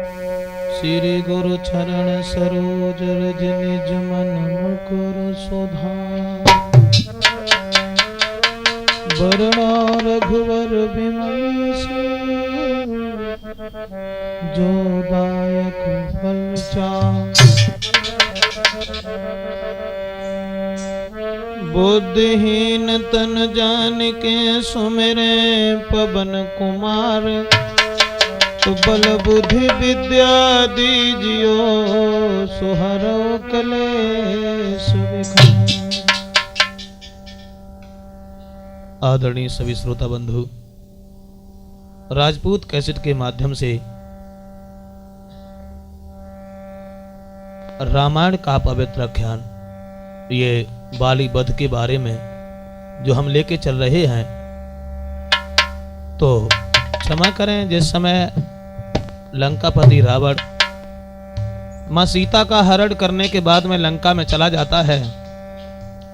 श्री गुरु चरण सरोज रज निज मन मुकुर सुधार। वरणा रघुवर विमल से जो दायक फल चार। बुद्धिहीन तन जान के सुमिरे पवन कुमार। तो बल बुद्धि विद्या दीजियो सुहरो कलेश विकार। आदरणीय सभी श्रोता बंधु, राजपूत कैसेट के माध्यम से रामायण का पवित्र आख्यान, ये बाली वध के बारे में जो हम लेके चल रहे हैं, तो क्षमा करें जिस समय लंकापति रावण मां सीता का हरण करने के बाद में लंका में चला जाता है।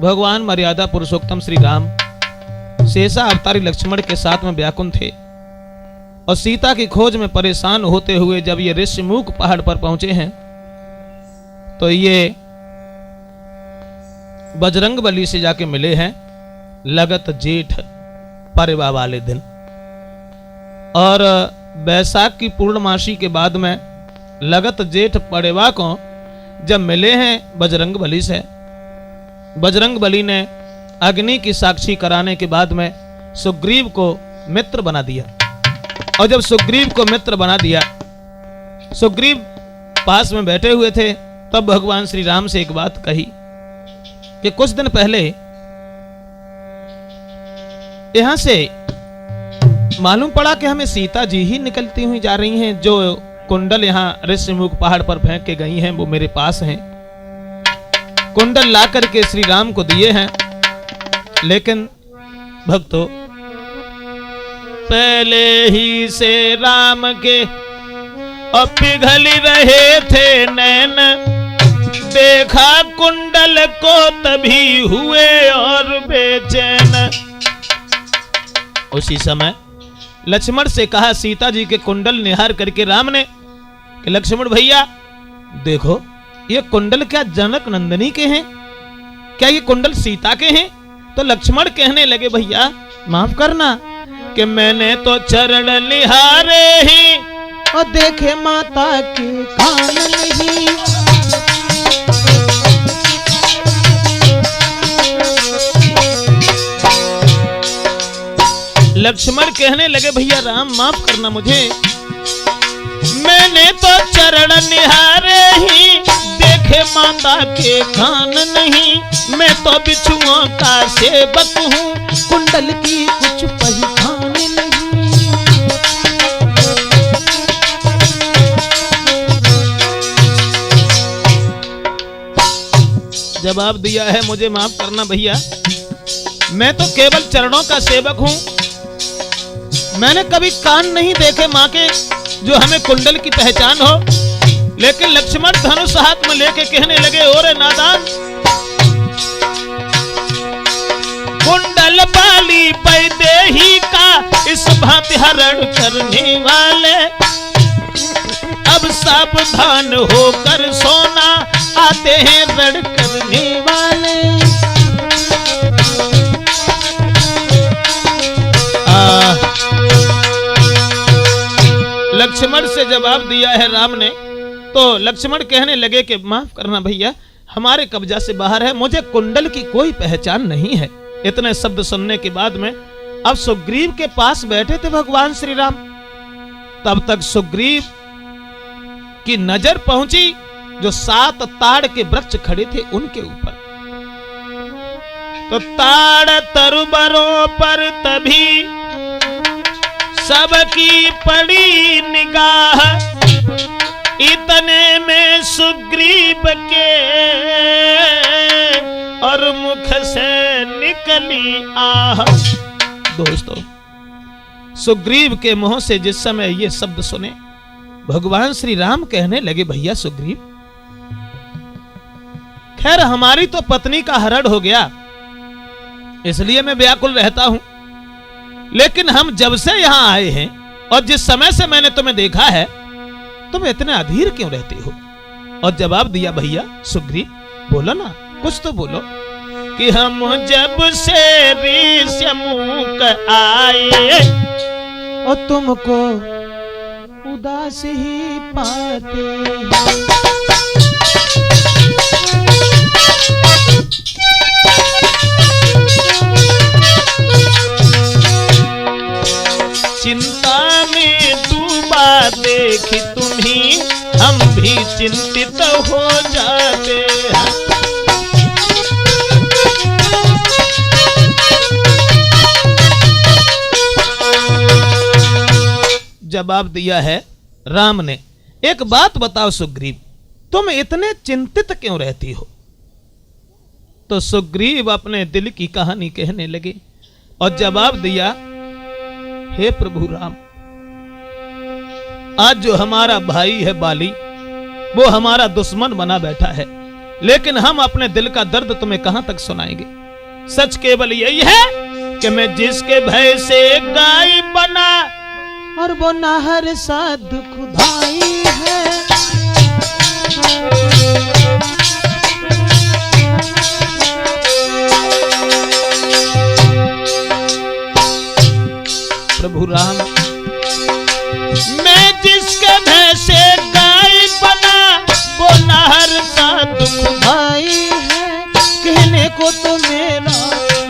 भगवान मर्यादा पुरुषोत्तम श्री राम शेषा अवतारी लक्ष्मण के साथ में व्याकुल थे और सीता की खोज में परेशान होते हुए जब ये ऋषिमुख पहाड़ पर पहुंचे हैं, तो ये बजरंगबली से जाके मिले हैं लगत जेठ परवा वाले दिन। और बैसाख की पूर्णमासी के बाद में लगत जेठ पड़ेवा को जब मिले हैं बजरंगबली से, बजरंगबली ने अग्नि की साक्षी कराने के बाद में सुग्रीव को मित्र बना दिया। और जब सुग्रीव को मित्र बना दिया, सुग्रीव पास में बैठे हुए थे, तब भगवान श्री राम से एक बात कही कि कुछ दिन पहले यहां से मालूम पड़ा कि हमें सीता जी ही निकलती हुई जा रही हैं। जो कुंडल यहां ऋषिमुख पहाड़ पर फेंक के गई हैं वो मेरे पास हैं। कुंडल ला करके श्री राम को दिए हैं, लेकिन भक्तों पहले ही से राम के और पिघल रहे थे नैन। देखा कुंडल को तभी हुए और बेचैन। उसी समय लक्ष्मण से कहा सीता जी के कुंडल निहार करके राम ने कि लक्ष्मण भैया देखो, ये कुंडल क्या जनक नंदिनी के हैं? क्या ये कुंडल सीता के हैं? तो लक्ष्मण कहने लगे भैया माफ करना कि मैंने तो चरण निहारे ही और देखे माता के कान नहीं। लक्ष्मण कहने लगे भैया राम माफ करना मुझे, मैंने तो चरण निहारे ही देखे माता के कान नहीं। मैं तो बिच्छुओं का सेवक हूँ, कुंडल की कुछ पहचान नहीं। जवाब दिया है मुझे माफ करना भैया, मैं तो केवल चरणों का सेवक हूँ। मैंने कभी कान नहीं देखे माँ के जो हमें कुंडल की पहचान हो। लेकिन लक्ष्मण धनुष हाथ में लेके कहने लगे ओरे नादान, कुंडल बाली वैदेही का इस भांति हरण करने वाले, अब सावधान होकर सोना आते हैं रण करने वाले। लक्ष्मण से जवाब दिया है राम ने, तो लक्ष्मण कहने लगे कि माफ करना भैया हमारे कब्जा से बाहर है, मुझे कुंडल की कोई पहचान नहीं है। इतने शब्द सुनने के बाद में अब सुग्रीव के पास बैठे थे भगवान श्री राम। तब तक सुग्रीव की नजर पहुंची जो 7 ताड़ के वृक्ष खड़े थे उनके ऊपर। तो ताड़ तरुबरों पर तभी सबकी पड़ी निगाह, इतने में सुग्रीव के और मुख से निकली आह। दोस्तों सुग्रीव के मुंह से जिस समय ये शब्द सुने, भगवान श्री राम कहने लगे भैया सुग्रीव, खैर हमारी तो पत्नी का हरण हो गया इसलिए मैं व्याकुल रहता हूं, लेकिन हम जब से यहां आए हैं और जिस समय से मैंने तुम्हें देखा है, तुम इतने अधीर क्यों रहते हो? और जवाब दिया, भैया सुग्रीव बोलो ना, कुछ तो बोलो। कि हम जब से ऋष्यमुख आए और तुमको उदास ही पाते। चिंता में डूबा देखी तुम्ही हम भी चिंतित हो जाते हैं। जवाब दिया है राम ने, एक बात बताओ सुग्रीव, तुम इतने चिंतित क्यों रहती हो? तो सुग्रीव अपने दिल की कहानी कहने लगे और जवाब दिया, हे प्रभु राम, आज जो हमारा भाई है बाली, वो हमारा दुश्मन बना बैठा है, लेकिन हम अपने दिल का दर्द तुम्हें कहां तक सुनाएंगे। सच केवल यही है कि मैं जिसके भय से गाय बना और वो नाहर सा दुख भाई है। प्रभु राम, मैं जिसके भय से गाय बना वो नाहर सा दुख भाई है। कहने को तो मेरा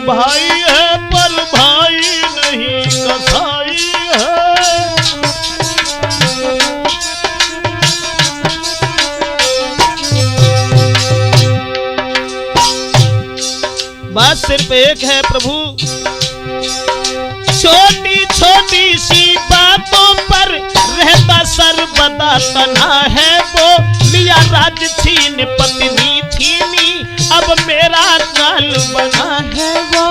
भाई है पर भाई नहीं कसाई है। बात सिर्फ एक है प्रभु, छोटी छोटी सी बातों पर रहता सर्वदा तना है वो। लिया राज छीन पत्नी छीनी, अब मेरा काल बना है वो।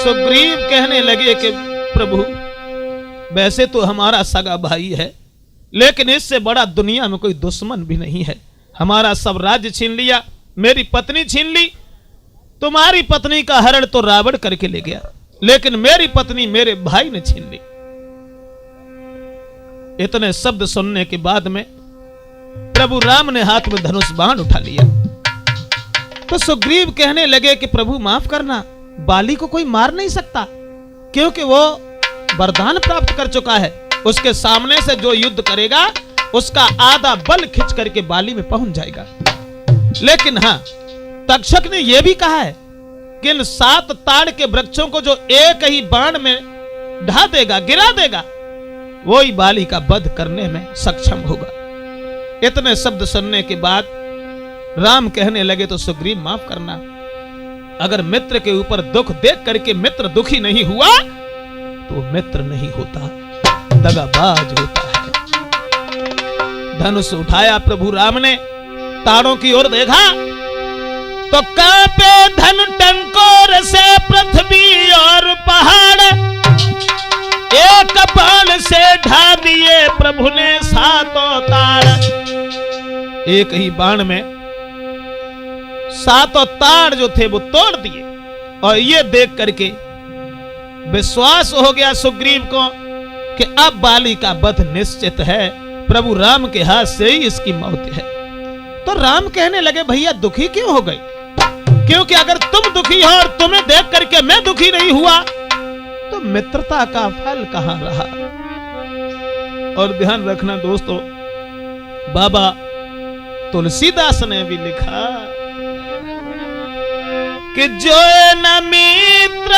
सुग्रीव कहने लगे कि प्रभु, वैसे तो हमारा सगा भाई है, लेकिन इससे बड़ा दुनिया में कोई दुश्मन भी नहीं है। हमारा सब राज्य छीन लिया, मेरी पत्नी छीन ली। तुम्हारी पत्नी का हरण तो रावण करके ले गया, लेकिन मेरी पत्नी मेरे भाई ने छीन ली। इतने शब्द सुनने के बाद में प्रभु राम ने हाथ में धनुष बाण उठा लिया। तो सुग्रीव कहने लगे कि प्रभु माफ करना, बाली को कोई मार नहीं सकता, क्योंकि वो वरदान प्राप्त कर चुका है। उसके सामने से जो युद्ध करेगा उसका आधा बल खिंच करके बाली में पहुंच जाएगा। लेकिन हां, तक्षक ने यह भी कहा है कि इन 7 ताड़ के वृक्षों को जो एक ही बाण में ढा देगा, गिरा देगा, वो ही बाली का वध करने में सक्षम होगा। इतने शब्द सुनने के बाद राम कहने लगे, तो सुग्रीव माफ करना, अगर मित्र के ऊपर दुख देख करके मित्र दुखी नहीं हुआ तो मित्र नहीं होता, दगाबाज होता है। धनुष उठाया प्रभु राम ने, तारों की ओर देखा तो कांपे धन टंकोर से पृथ्वी और पहाड़। एक बाण से ढा दिए प्रभु ने 7 ताड़। एक ही बाण में 7 ताड़ जो थे वो तोड़ दिए। और ये देख करके विश्वास हो गया सुग्रीव को कि अब बाली का वध निश्चित है, प्रभु राम के हाथ से ही इसकी मौत है। तो राम कहने लगे, भैया दुखी क्यों हो गए? क्योंकि अगर तुम दुखी हो और तुम्हें देख करके मैं दुखी नहीं हुआ तो मित्रता का फल कहां रहा? और ध्यान रखना दोस्तों, बाबा तुलसीदास ने भी लिखा कि जो न मित्र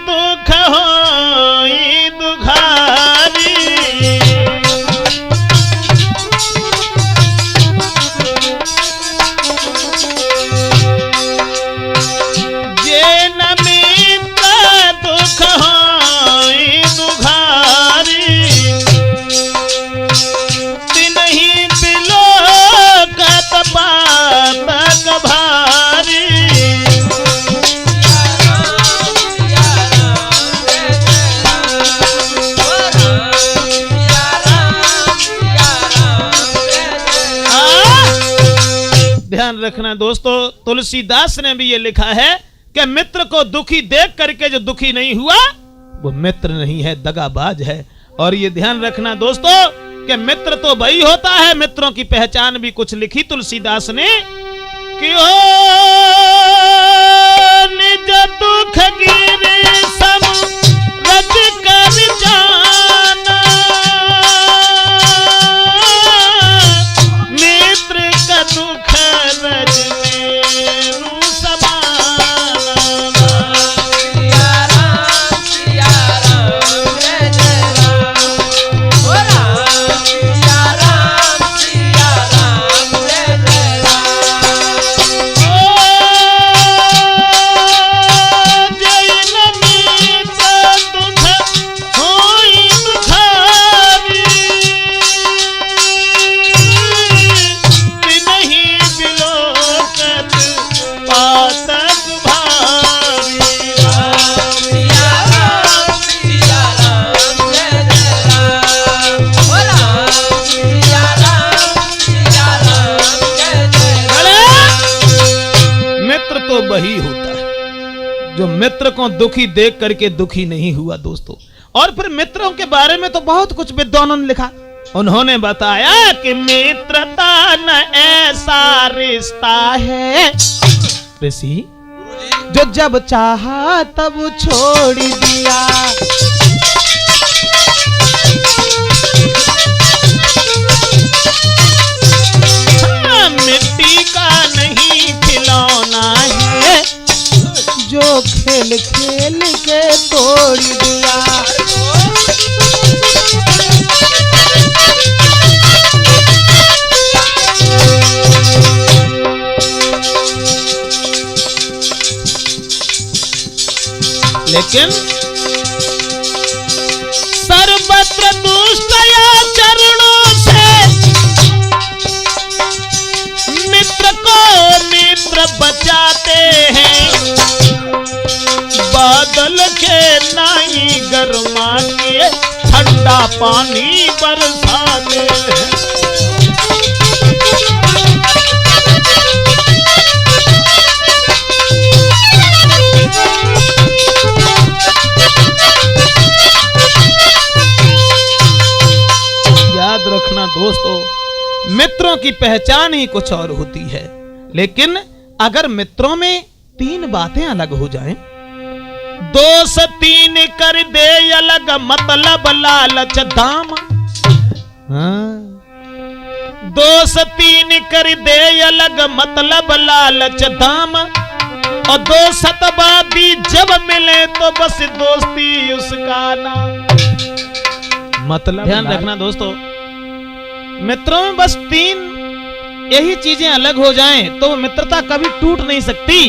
दुख होई दुखारी, जे न मित्र दुख होई दुखारी, तिनहि बिलोकत पातक भारी। ध्यान रखना दोस्तों, तुलसीदास ने भी ये लिखा है कि मित्र को दुखी देख करके जो दुखी नहीं हुआ वो मित्र नहीं है, दगाबाज है। और ये ध्यान रखना दोस्तों कि मित्र तो वही होता है, मित्रों की पहचान भी कुछ लिखी तुलसीदास ने कि ओ निज दुख गिरे सम रज कर जाना, मित्र का दुख रज में समाना। सिया राम जय जय राम, ओ राम सिया राम जय जय राम। वही होता है जो मित्र को दुखी देख करके दुखी नहीं हुआ दोस्तों। और फिर मित्रों के बारे में तो बहुत कुछ विद्वानों ने लिखा। उन्होंने बताया कि मित्रता न ऐसा रिश्ता है ऋषि जो जब चाहा तब छोड़ दिया, मिट्टी का नहीं खिलौना है जो खेल खेल के तोड़ दिया। लेकिन सर्वत्र दुष्ट चरणों से मित्र को मित्र बचाते हैं, बादल के नाई गरमा के ठंडा पानी बरसाते हैं। याद रखना दोस्तों, मित्रों की पहचान ही कुछ और होती है, लेकिन अगर मित्रों में तीन बातें अलग हो जाएं, दोष तीन कर दे अलग मतलब लालच दाम। दोष तीन कर दे अलग मतलब लालच दाम, और दो सतवादी जब मिले तो बस दोस्ती उसका नाम। मतलब ध्यान रखना दोस्तों, मित्रों में बस तीन यही चीजें अलग हो जाएं तो मित्रता कभी टूट नहीं सकती।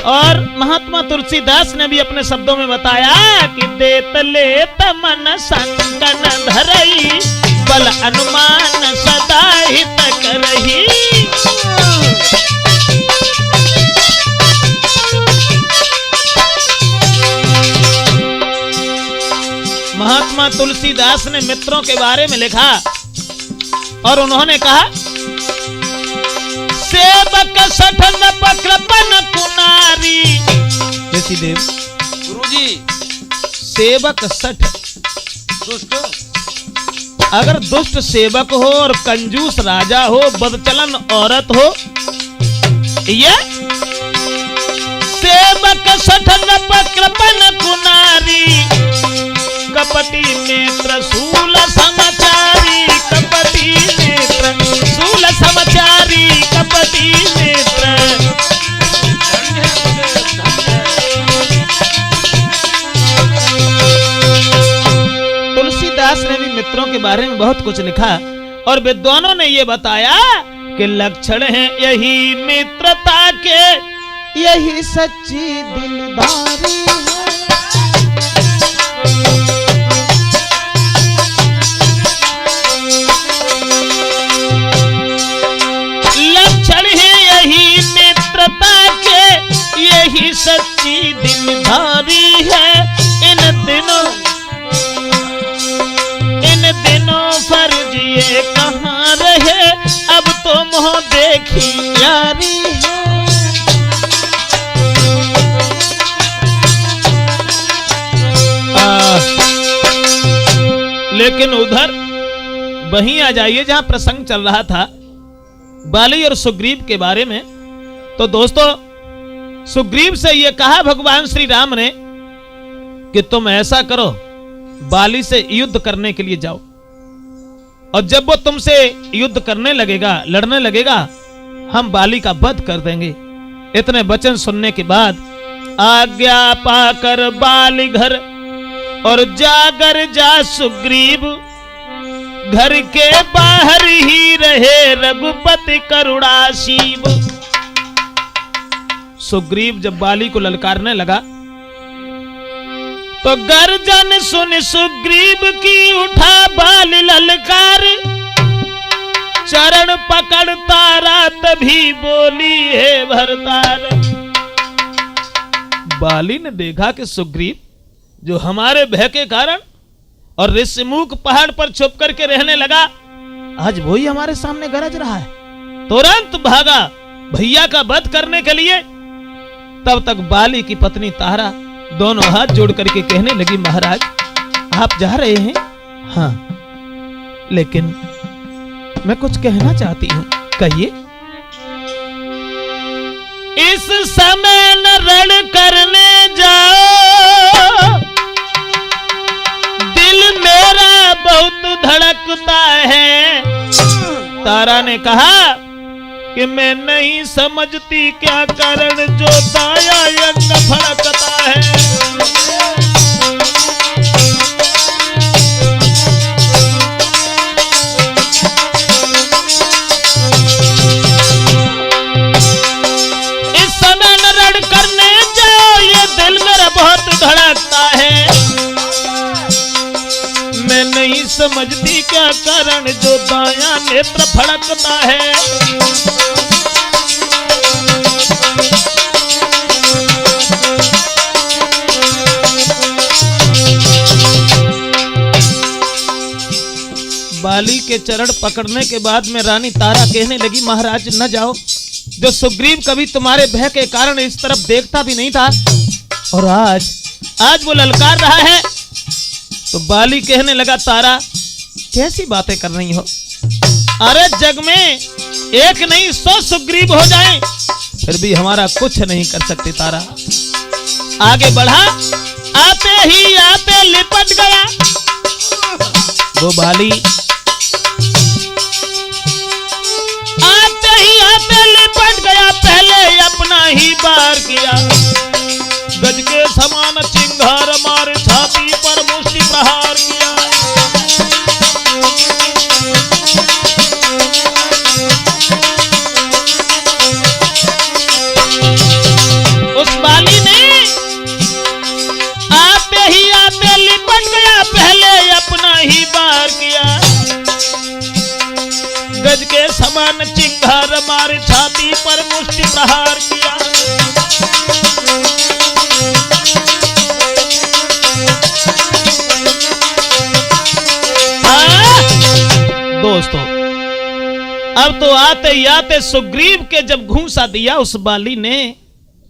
और महात्मा तुलसीदास ने भी अपने शब्दों में बताया कि देत लेत मन संकन धरई, बल अनुमान सदा हित करही। महात्मा तुलसीदास ने मित्रों के बारे में लिखा और उन्होंने कहा, सेवक सठन पक्रपन कुनारी। देव गुरुजी, सेवक सठ दुष्ट, अगर दुष्ट सेवक हो और कंजूस राजा हो, बदचलन औरत हो, ये सेवक सठन पक्रपन कुनारी, कपटी नेत्र सूल समाचारी, कपटी नेत्र सूल समाचारी, कपटी नेत्र। तुलसीदास ने भी मित्रों के बारे में बहुत कुछ लिखा और विद्वानों ने ये बताया कि लक्षण है यही मित्रता के, यही सच्ची दिलदारी है। यही सच्ची दिलदारी है। इन दिनों फर्जिए कहाँ रहे, अब तो मोह देखी यारी है। लेकिन उधर वहीं आ जाइए जहां प्रसंग चल रहा था बाली और सुग्रीव के बारे में। तो दोस्तों, सुग्रीव से यह कहा भगवान श्री राम ने कि तुम ऐसा करो, बाली से युद्ध करने के लिए जाओ, और जब वो तुमसे युद्ध करने लगेगा, लड़ने लगेगा, हम बाली का वध कर देंगे। इतने वचन सुनने के बाद आज्ञा पाकर बाली घर और जागर जा सुग्रीव, घर के बाहर ही रहे रघुपति करुणासीव। सुग्रीव जब बाली को ललकारने लगा तो गर्जन सुन सुग्रीव की उठा बाली ललकार, चरण पकड़ तारा तभी बोली है भरतार। बाली ने देखा कि सुग्रीव जो हमारे भय के कारण और ऋषिमुख पहाड़ पर छुप करके रहने लगा, आज वही हमारे सामने गरज रहा है। तुरंत भागा भैया का वध करने के लिए। तब तक बाली की पत्नी तारा दोनों हाथ जोड़ करके कहने लगी, महाराज आप जा रहे हैं? हाँ, लेकिन मैं कुछ कहना चाहती हूं, कहिए। इस समय न रण करने जाओ, दिल मेरा बहुत धड़कता है। तारा ने कहा कि मैं नहीं समझती क्या कारण जो दाया अंग फड़कता है। इस समय न रण करने जाओ, ये दिल मेरा बहुत धड़कता है। मैं नहीं समझती क्या कारण जो दाया नेत्र फड़कता है। बाली के चरण पकड़ने के बाद में रानी तारा कहने लगी, महाराज न जाओ। जो सुग्रीव कभी तुम्हारे भय के कारण इस तरफ देखता भी नहीं था, और आज वो ललकार रहा है। तो बाली कहने लगा, तारा कैसी बातें कर रही हो? अरे जग में एक नहीं 100 सुग्रीव हो जाएं, फिर भी हमारा कुछ नहीं कर सकती। तारा आगे बढ़ा, आते लिपट गया वो बाली। आते लिपट गया, पहले अपना ही बार किया। गज के समान चिंगार मार छाती पर मुष्टि प्रहार किया। उस बाली ने आते लिपट गया, पहले अपना ही बार किया। गज के समान चिंगार मार छाती पर मुष्टि प्रहार किया। दोस्तों, अब तो आते सुग्रीव के जब घूंसा दिया उस बाली ने,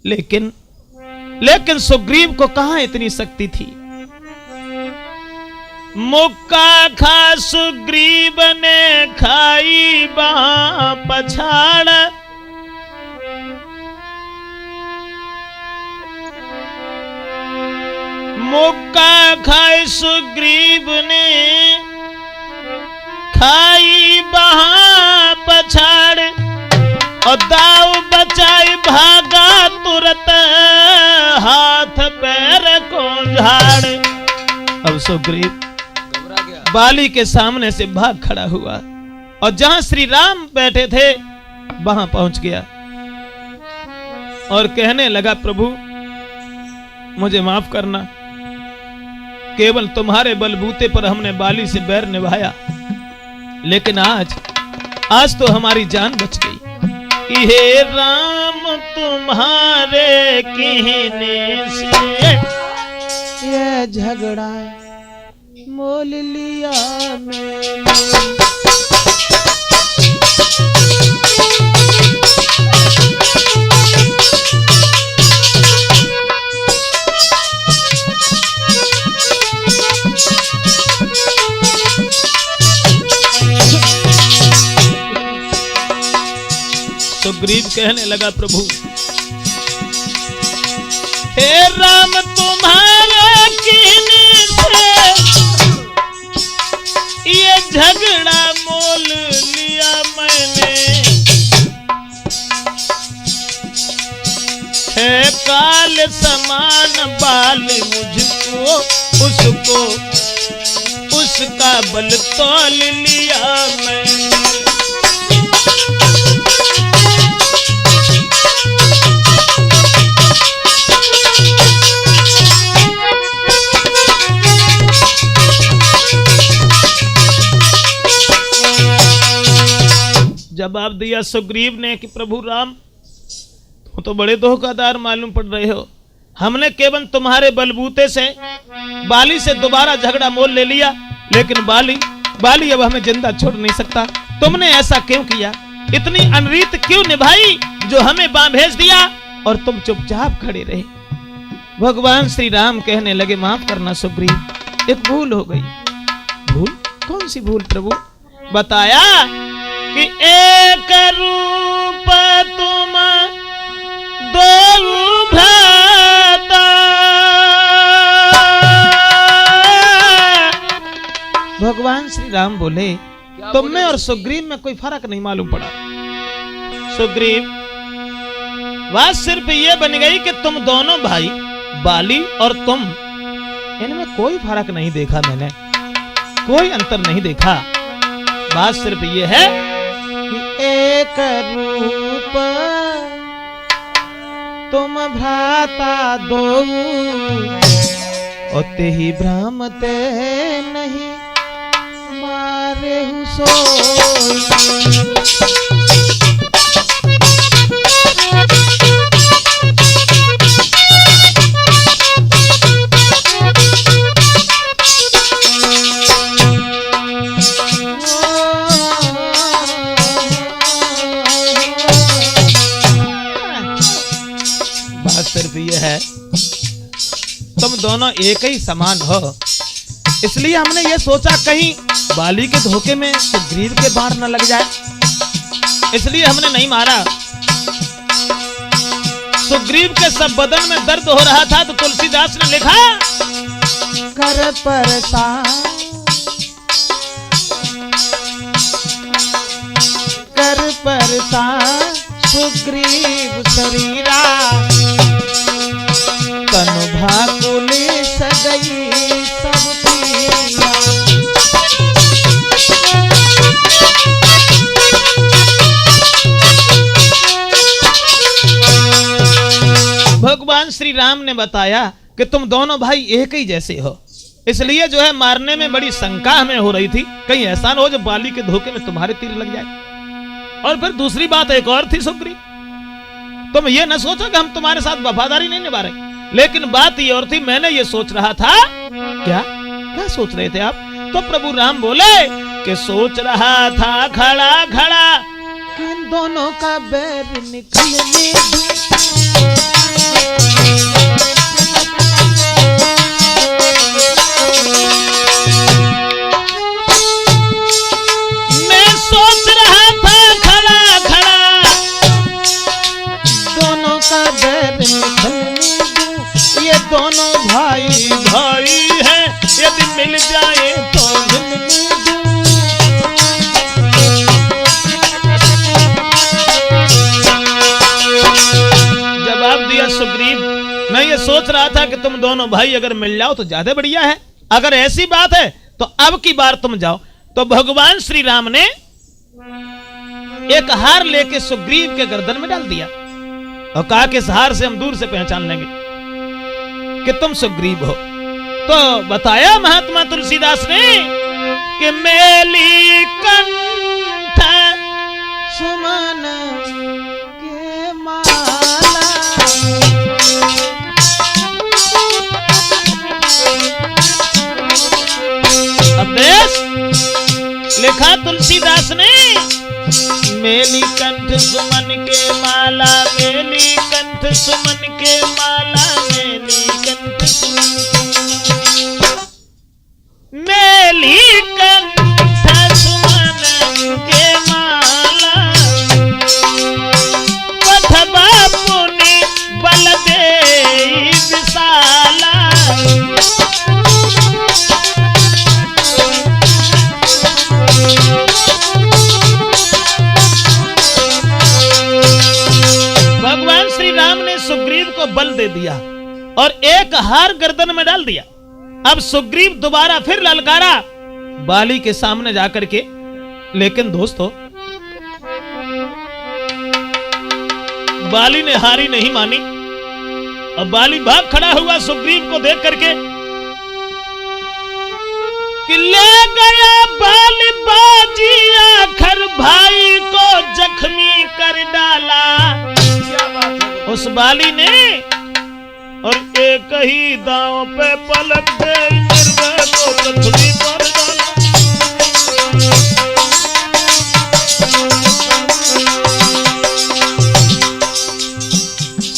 लेकिन सुग्रीव को कहां इतनी शक्ति थी। मुक्का खा सुग्रीव ने खाई बां पछाड़, मुक्का खाए सुग्रीव ने खाई बां पछाड़, और दाव बचाई भागा तुरंत हाथ पैर को झाड़। अब सुग्रीव बाली के सामने से भाग खड़ा हुआ और जहां श्री राम बैठे थे वहां पहुंच गया और कहने लगा, प्रभु मुझे माफ करना, केवल तुम्हारे बलबूते पर हमने बाली से बैर निभाया, लेकिन आज तो हमारी जान बच गई। हे राम तुम्हारे कहने से ये झगड़ा मोल लिया मैंने। सुग्रीव कहने लगा, प्रभु हे राम तुम्हारे कीने से ये झगड़ा मोल लिया मैंने, है काल समान बाल मुझको उसको उसका बल तौल लिया मैंने। जवाब दिया सुग्रीव ने कि प्रभु राम तुम तो बड़े धोखादार मालूम पड़ रहे हो। हमने केवल तुम्हारे बलबूते से बाली से दोबारा झगड़ा मोल ले लिया, लेकिन बाली अब हमें जिंदा छोड़ नहीं सकता। तुमने ऐसा क्यों किया? इतनी अनरीत क्यों निभाई जो हमें बां भेज दिया और तुम चुपचाप खड़े रहे? भगवान श्री राम कहने लगे, माफ करना सुग्रीव, एक भूल हो गई। भूल? कौन सी भूल प्रभु? बताया कि एक रूप तुम दो भ्राता। भगवान श्री राम बोले, तुम में और सुग्रीव में कोई फर्क नहीं मालूम पड़ा। सुग्रीव, बात सिर्फ ये बन गई कि तुम दोनों भाई, बाली और तुम, इनमें कोई फर्क नहीं देखा मैंने, कोई अंतर नहीं देखा। बात सिर्फ ये है कि एक रूप तुम भ्राता दो, ओते ही भ्रामते नहीं मारे सोई। सिर्फ यह है तुम दोनों एक ही समान हो, इसलिए हमने ये सोचा कहीं बाली के धोखे में सुग्रीव के बाण न लग जाए, इसलिए हमने नहीं मारा। सुग्रीव के सब बदन में दर्द हो रहा था तो तुलसीदास ने लिखा, कर परेशान सुग्रीव शरीरा, तनु भाकुली सगई सब पीरा। भगवान श्री राम ने बताया कि तुम दोनों भाई एक ही जैसे हो, इसलिए जो है मारने में बड़ी शंका हमें हो रही थी, कहीं ऐसा न हो जो बाली के धोखे में तुम्हारे तीर लग जाए। और फिर दूसरी बात एक और थी सुग्रीव, तुम ये न सोचो कि हम तुम्हारे साथ वफादारी नहीं निभा रहे, लेकिन बात ये और थी, मैंने ये सोच रहा था। क्या क्या सोच रहे थे आप? तो प्रभु राम बोले कि सोच रहा था खड़ा खड़ा इन दोनों का बैर निकलने दो। मैं सोच रहा था खड़ा खड़ा दोनों का बैर निकलने दो, ये दोनों भाई भाई हैं, यदि मिल जाए तो मिलने दो। जवाब दिया सुग्रीव, मैं ये सोच रहा था कि तुम दोनों भाई अगर मिल जाओ तो ज्यादा बढ़िया है, अगर ऐसी बात है तो अब की बार तुम जाओ। तो भगवान श्री राम ने एक हार लेके सुग्रीव के गर्दन में डाल दिया और कहा कि इस हार से हम दूर से पहचान लेंगे कि तुम सुग्रीव हो। तो बताया महात्मा तुलसीदास ने कि मेली कंठ सुमन के माला, अब देश लिखा तुलसीदास ने, मेली कंठ सुमन के माला, मेली कंठ सुमन के माला, मेली कंठ सुमन मेली कंठ सुमन के माला, और एक हार गर्दन में डाल दिया। अब सुग्रीव दोबारा फिर ललकारा बाली के सामने जाकर के, लेकिन दोस्तों बाली ने हारी नहीं मानी। अब बाली भाग खड़ा हुआ सुग्रीव को देख करके कि ले गया बाली बाजी, आखिर भाई को जख्मी कर डाला। क्या बात है? उस बाली ने और एक ही दांव पे पलट दे निर्भय को जख्मी कर डाला।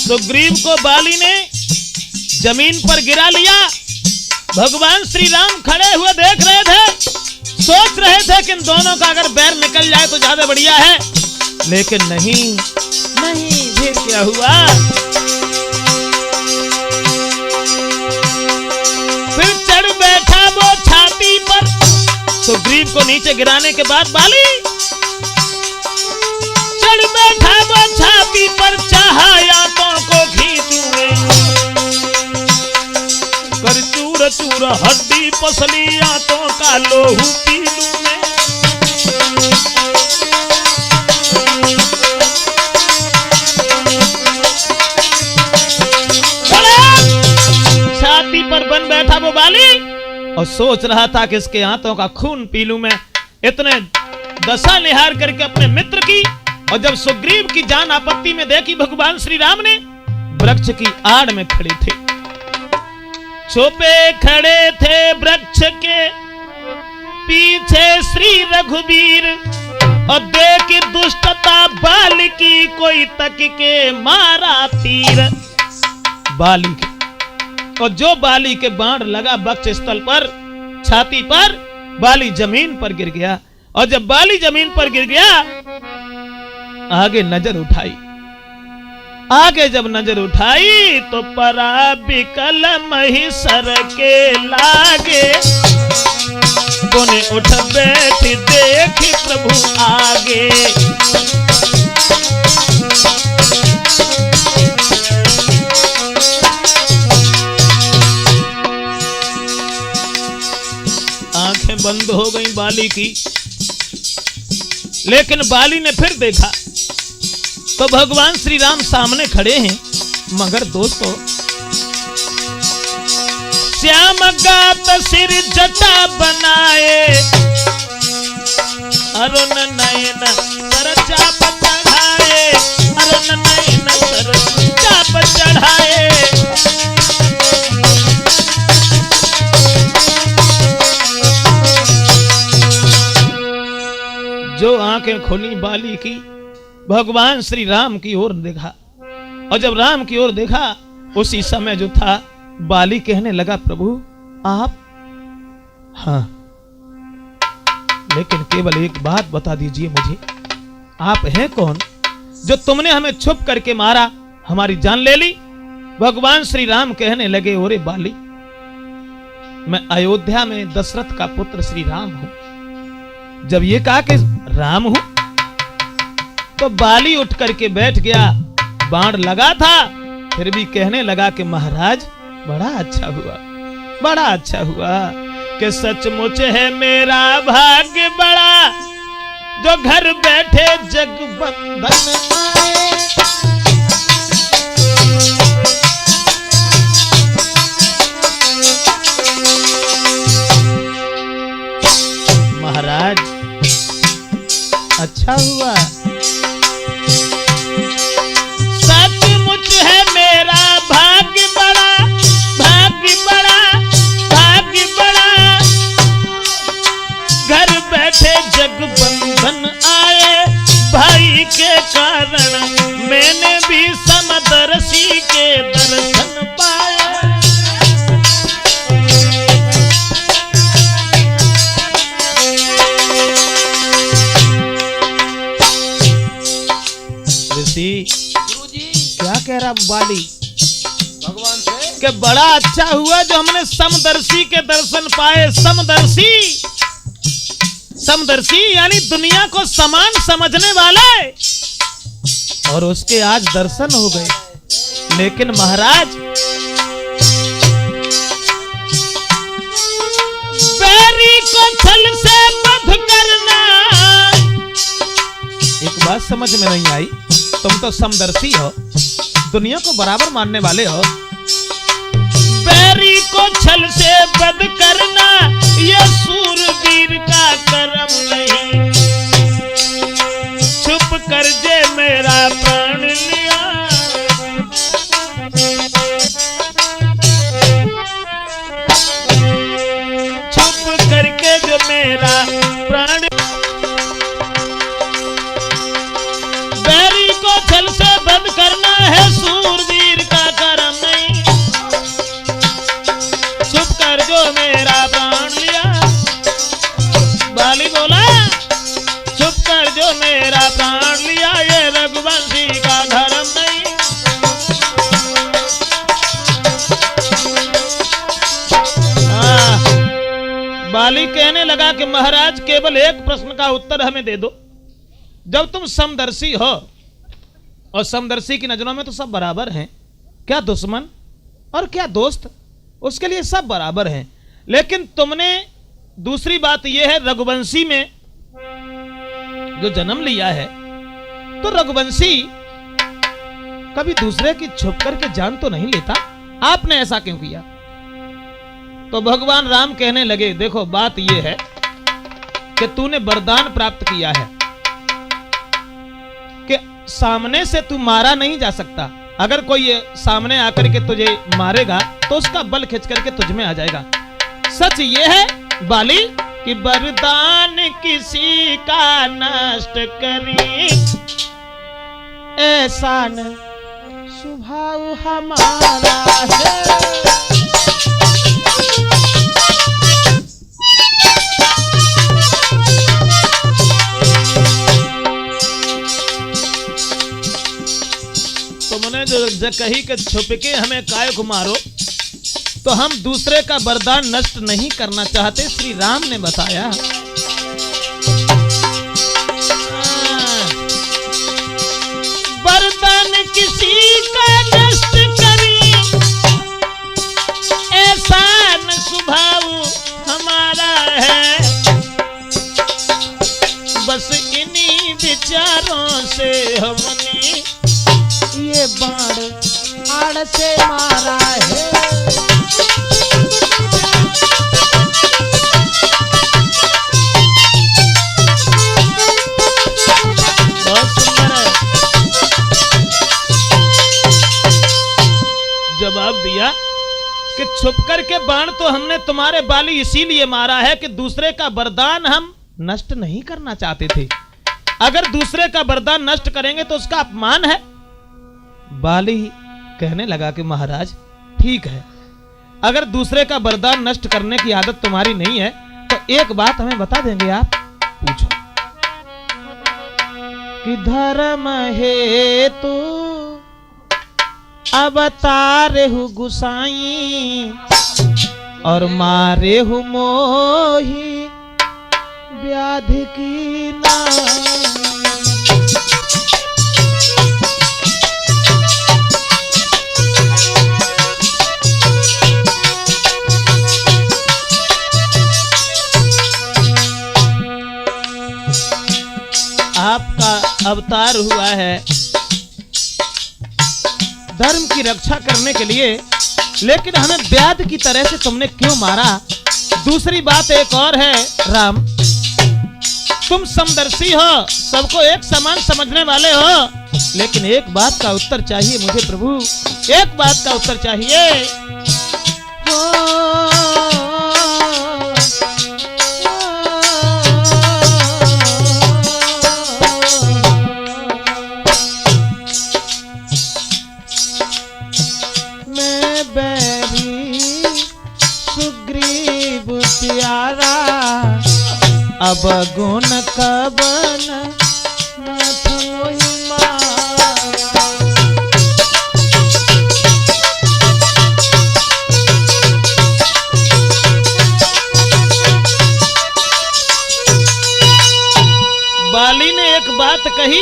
सुग्रीव को बाली ने जमीन पर गिरा लिया। भगवान श्री राम खड़े हुए देख रहे थे, सोच रहे थे कि इन दोनों का अगर बैर निकल जाए तो ज्यादा बढ़िया है, लेकिन नहीं फिर क्या हुआ? फिर चढ़ बैठा वो छाती पर। सुग्रीव को नीचे गिराने के बाद बाली चढ़ बैठा वो छाती पर, चाहा आंतों को खींचूंगे कर चूर चूर हड्डी पसली, आंतों का लोहू पी लूं मैं। छाती पर बन बैठा वो बाली और सोच रहा था कि इसके हाथों का खून पी लूं मैं। इतने दशा निहार करके अपने मित्र की, और जब सुग्रीव की जान आपत्ति में देखी भगवान श्री राम ने, वृक्ष की आड़ में खड़े थे, छुपे खड़े थे वृक्ष के पीछे श्री रघुवीर, और देख दुष्टता बाल की कोई तक के मारा तीर। बाली के, और जो बाली के बाण लगा वक्ष स्थल पर, छाती पर, बाली जमीन पर गिर गया। और जब बाली जमीन पर गिर गया, आगे नजर उठाई। आगे जब नजर उठाई तो परा बिकल महिषर के लागे, कोने उठ बैठ देखी प्रभु आगे। आंखें बंद हो गई बाली की, लेकिन बाली ने फिर देखा तो भगवान श्री राम सामने खड़े हैं। मगर दोस्तों, श्याम गात सिर जटा बनाए, अरुण नयन सर चाप चढ़ाए, अरुण नयन सर चाप चढ़ाए। जो आंखें खुली बाली की, भगवान श्री राम की ओर देखा, और जब राम की ओर देखा उसी समय जो था बाली कहने लगा, प्रभु आप? हाँ, लेकिन केवल एक बात बता दीजिए मुझे, आप हैं कौन जो तुमने हमें छुप करके मारा, हमारी जान ले ली? भगवान श्री राम कहने लगे, ओरे बाली, मैं अयोध्या में दशरथ का पुत्र श्री राम हूं। जब ये कहा कि राम हूं, तो बाली उठ करके बैठ गया। बाण लगा था, फिर भी कहने लगा कि महाराज बड़ा अच्छा हुआ, बड़ा अच्छा हुआ कि सचमुच है मेरा भाग्य बड़ा, जो घर बैठे जगबंधन आए। महाराज अच्छा हुआ, सचमुच है मेरा भाग्य बड़ा, भाग्य बड़ा, भाग्य बड़ा, घर बैठे जगबंधन आए। भाई के कारण मैंने भी समदर्शी के दर्शन पाए। क्या कह रहा बाली भगवान से कि बड़ा अच्छा हुआ जो हमने समदर्शी के दर्शन पाए। समदर्शी, समदर्शी यानी दुनिया को समान समझने वाले, और उसके आज दर्शन हो गए। लेकिन महाराज छल से वध करना। एक बात समझ में नहीं आई, तुम तो समदर्शी हो, दुनिया को बराबर मानने वाले हो। बैरी को छल से वध करना ये सूरवीर का कर्म नहीं। छुप कर जे मेरा प्राण लिया, छुप करके जो मेरा प्राण। बैरी को छल से वध करना है सूरवीर का कर्म नहीं। छुप कर जो मेरा प्राण लिया, बाली बोला छुप कर जो मेरा प्राण लिया ये रघुवंशी का धर्म नहीं। बाली कहने लगा कि महाराज केवल एक प्रश्न का उत्तर हमें दे दो। जब तुम समदर्शी हो और समदर्शी की नजरों में तो सब बराबर हैं, क्या दुश्मन और क्या दोस्त, उसके लिए सब बराबर हैं। लेकिन तुमने दूसरी बात यह है, रघुवंशी में जो जन्म लिया है, तो रघुवंशी कभी दूसरे की छुप करके जान तो नहीं लेता, आपने ऐसा क्यों किया? तो भगवान राम कहने लगे, देखो बात यह है कि तूने वरदान प्राप्त किया है कि सामने से तू मारा नहीं जा सकता। अगर कोई सामने आकर के तुझे मारेगा तो उसका बल खिंच करके तुझ में आ जाएगा। सच ये है बाली कि वरदान किसी का नष्ट करी, ऐसा न स्वभाव हमारा है। तुमने जो कही कि छुप के हमें काय को मारो, तो हम दूसरे का वरदान नष्ट नहीं करना चाहते, श्री राम ने बताया। वरदान किसी का नष्ट करी, ऐसा न स्वभाव हमारा है। बस इन्हीं विचारों से हमने ये बाण आड़ से मारा है। जवाब दिया कि छुप करके बाण तो हमने तुम्हारे बाली इसीलिए मारा है कि दूसरे का वरदान हम नष्ट नहीं करना चाहते थे। अगर दूसरे का वरदान नष्ट करेंगे तो उसका अपमान है। बाली कहने लगा कि महाराज ठीक है, अगर दूसरे का वरदान नष्ट करने की आदत तुम्हारी नहीं है तो एक बात हमें बता देंगे आप? पूछो। कि धर्म हेतु अवतारे हु गुसाई और मारे हु मोही व्याधि की नाई। आपका अवतार हुआ है धर्म की रक्षा करने के लिए, लेकिन हमें व्याध की तरह से तुमने क्यों मारा? दूसरी बात एक और है राम, तुम समदर्शी हो, सबको एक समान समझने वाले हो, लेकिन एक बात का उत्तर चाहिए मुझे प्रभु, एक बात का उत्तर चाहिए। अब गुण कबन न थोई मारा। बाली ने एक बात कही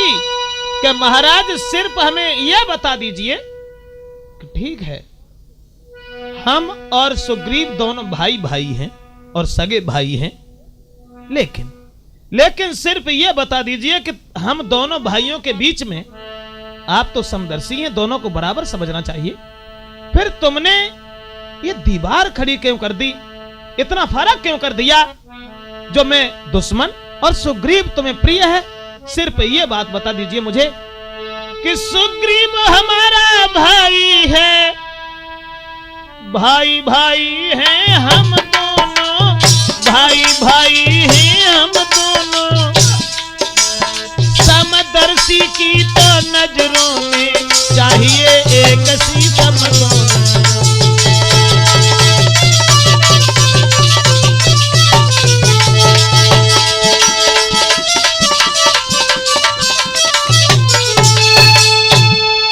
कि महाराज सिर्फ हमें यह बता दीजिए कि ठीक है हम और सुग्रीव दोनों भाई भाई हैं और सगे भाई हैं, लेकिन सिर्फ यह बता दीजिए कि हम दोनों भाइयों के बीच में, आप तो समदर्शी हैं, दोनों को बराबर समझना चाहिए, फिर तुमने ये दीवार खड़ी क्यों कर दी, इतना फर्क क्यों कर दिया? जो मैं दुश्मन और सुग्रीव तुम्हें प्रिय है, सिर्फ ये बात बता दीजिए मुझे कि सुग्रीव हमारा भाई है, भाई भाई हैं हम दोनों, भाई भाई हैं हम दोनों, समदर्शी की तो नजरों में चाहिए एक सी सम दोनों।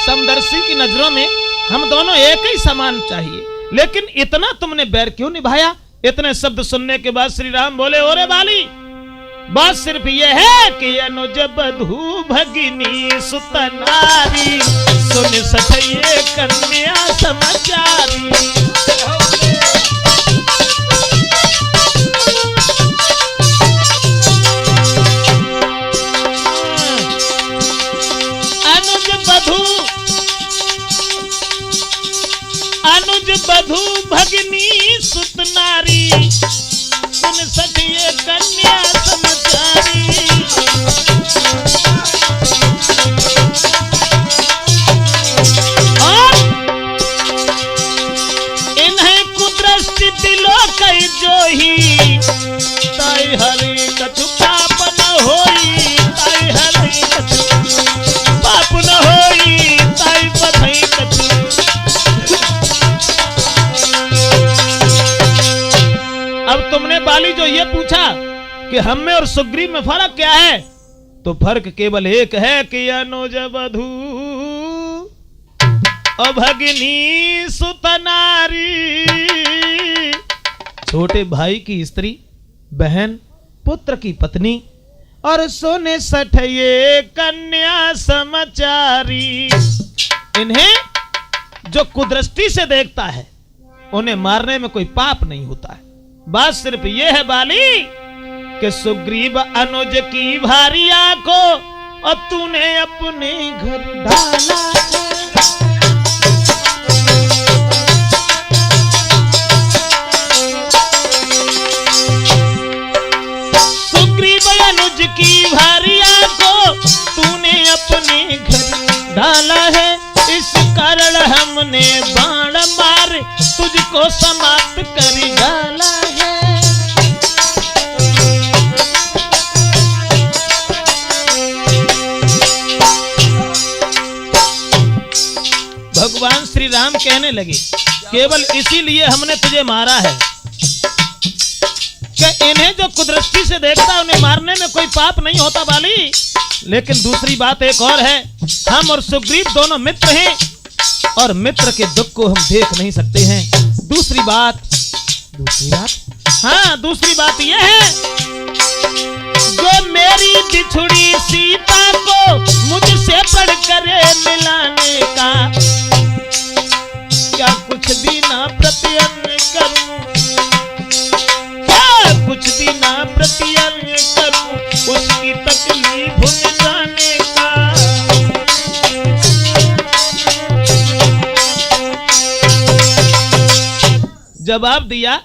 समदर्शी की नजरों में हम दोनों एक ही समान चाहिए, लेकिन इतना तुमने बैर क्यों निभाया? इतने शब्द सुनने के बाद श्री राम बोले, ओरे बाली, बात सिर्फ यह है कि अनुज बधू भगिनी सुत नारी, सुन सठिए कन्या समाचारी। अनुज बधू भगिनी सुत नारी, सुन सठिए कन्या समाचारी। और इन्हें कुदृष्टि दिलो कई जोही, ताई हरि कछु पाप न होई, ताई हरि कछु पाप न होई, ताई बधई कछु। अब तुमने बाली जो ये पूछा कि हम में और सुग्रीव में फर्क क्या है, तो फर्क केवल एक है कि अनुज बधू अभगिनी सुत नारी, छोटे भाई की स्त्री, बहन, पुत्र की पत्नी, और सोने सठिए कन्या समाचारी। इन्हें जो कुदृष्टि से देखता है उन्हें मारने में कोई पाप नहीं होता है। बात सिर्फ ये है बाली कि सुग्रीव अनुज की भारिया को और तूने अपने घर डाला। सुग्रीव अनुज की भारिया को तूने अपने घर डाला है, इस कारण हमने बाण मार तुझको समाप्त कर डाला है। भगवान श्री राम कहने लगे, केवल इसीलिए हमने तुझे मारा है कि इन्हें जो कुदृष्टि से देखता है उन्हें मारने में कोई पाप नहीं होता बाली। लेकिन दूसरी बात एक और है, हम और सुग्रीव दोनों मित्र हैं और मित्र के दुख को हम देख नहीं सकते हैं। दूसरी बात यह है, जो मेरी बिछुड़ी सीता को मुझसे बढ़कर मिलाने का, क्या कुछ भी ना प्रत्यय करूं, क्या कुछ भी ना प्रत्यय करूं, उसकी तकलीफ मिटाने का। जवाब दिया,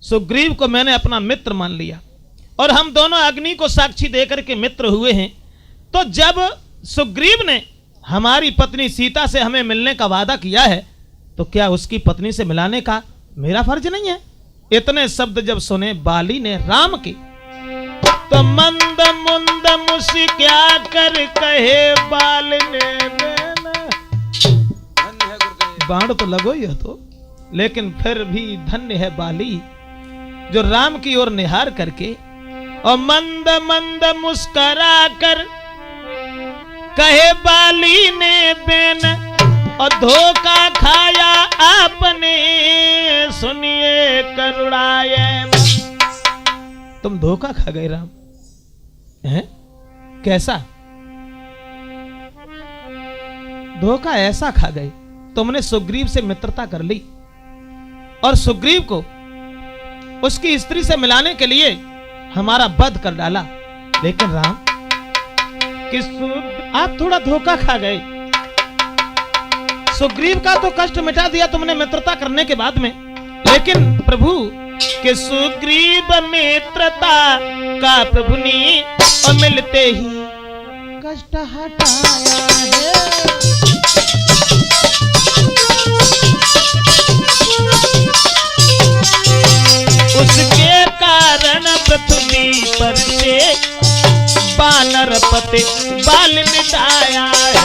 सुग्रीव को मैंने अपना मित्र मान लिया और हम दोनों अग्नि को साक्षी देकर के मित्र हुए हैं। तो जब सुग्रीव ने हमारी पत्नी सीता से हमें मिलने का वादा किया है, तो क्या उसकी पत्नी से मिलाने का मेरा फर्ज नहीं है? इतने शब्द जब सुने बाली ने राम की, तो मंद मुंद मुझसे क्या कर कहे बाल ने, बाण तो लगो ही तो, लेकिन फिर भी धन्य है बाली जो राम की ओर निहार करके और मंद मंद मुस्करा कर कहे बाली ने बेन, और धोखा खाया आपने सुनिए करुणाए। तुम धोखा खा गए राम, हैं? कैसा धोखा? ऐसा खा गए, तुमने सुग्रीव से मित्रता कर ली और सुग्रीव को उसकी स्त्री से मिलाने के लिए हमारा वध कर डाला। लेकिन राम आप थोड़ा धोखा खा गए। सुग्रीव का तो कष्ट मिटा दिया तुमने मित्रता करने के बाद में, लेकिन प्रभु के सुग्रीव मित्रता का प्रभु ने और मिलते ही कष्ट हटाया है। उसके कारण पृथ्वी पर से बानर पते बाल मिटाया है।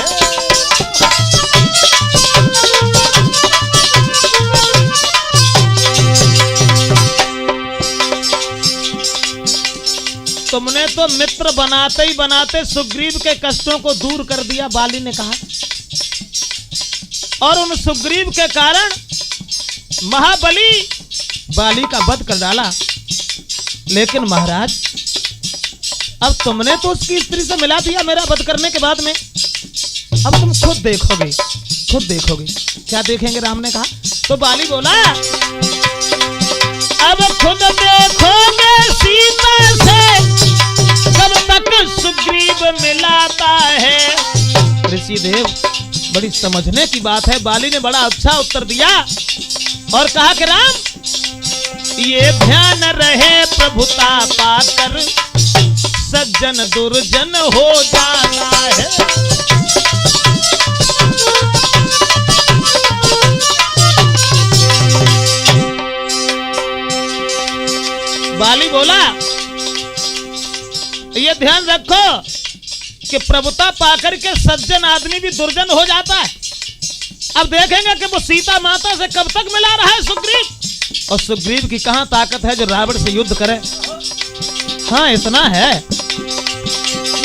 तुमने तो मित्र बनाते ही बनाते सुग्रीव के कष्टों को दूर कर दिया, बाली ने कहा, और उन सुग्रीव के कारण महाबली बाली का वध कर डाला। लेकिन महाराज अब तुमने तो उसकी स्त्री से मिला दिया मेरा वध करने के बाद में, अब तुम खुद देखोगे, खुद देखोगे। क्या देखेंगे? राम ने कहा। तो बाली बोला, अब खुद देखोगे सीता से कब तक सुग्रीव मिलाता है। ऋषि देव बड़ी समझने की बात है। बाली ने बड़ा अच्छा उत्तर दिया और कहा कि राम ये ध्यान रहे प्रभुता पाकर सज्जन दुर्जन हो जाता है। बाली बोला ये ध्यान रखो कि प्रभुता पाकर के सज्जन आदमी भी दुर्जन हो जाता है। अब देखेंगे कि वो सीता माता से कब तक मिला रहा है सुग्रीव, और सुग्रीव की कहां ताकत है जो रावण से युद्ध करे। हाँ इतना है,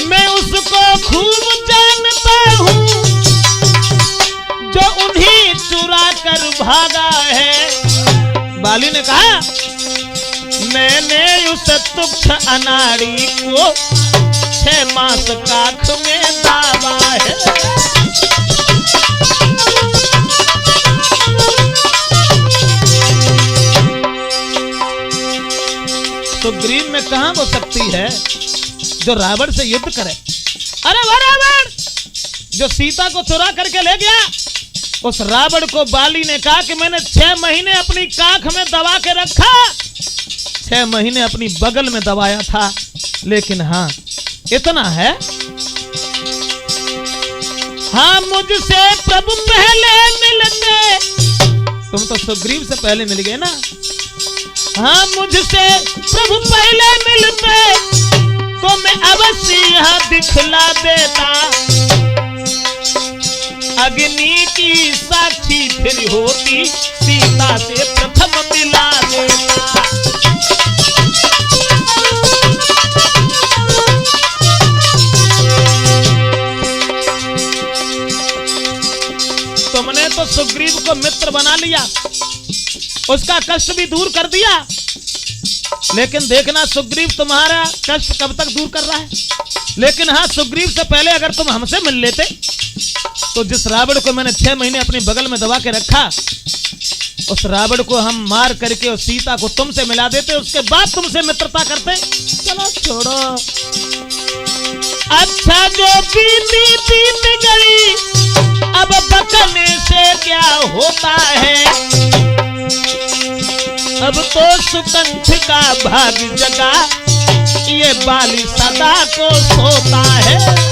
मैं उसको खूब जानता हूं जो उन्हीं चुरा कर भागा है। बाली ने कहा मैंने उस तुच्छ अनाड़ी को 6 मास काख में दावा है। सुग्रीव में कहां वो शक्ति है जो रावण से युद्ध करे। अरे वो रावण जो सीता को चुरा करके ले गया, उस रावण को बाली ने कहा कि मैंने 6 महीने अपनी काख में दबा के रखा, 6 महीने अपनी बगल में दबाया था। लेकिन हाँ इतना है, हाँ मुझसे प्रभु पहले मिलते, तुम तो सुग्रीव से पहले मिल गए ना, हाँ मुझसे प्रभु पहले मिलते तो मैं अवश्य यहाँ दिखला देता, अग्नि की साक्षी फिर होती सीता से प्रथम मिला देता। तुमने तो सुग्रीव को मित्र बना लिया, उसका कष्ट भी दूर कर दिया, लेकिन देखना सुग्रीव तुम्हारा कष्ट कब तक दूर कर रहा है। लेकिन हाँ सुग्रीव से पहले अगर तुम हमसे मिल लेते तो जिस रावण को मैंने 6 महीने अपनी बगल में दबा के रखा, उस रावण को हम मार करके उस सीता को तुमसे मिला देते, उसके बाद तुमसे मित्रता करते। चलो छोड़ो, अच्छा जो बीती बीत गई, अब बकने से क्या होता है, अब तो सुकंठ का भाग जगा, ये बाली सदा को सोता है।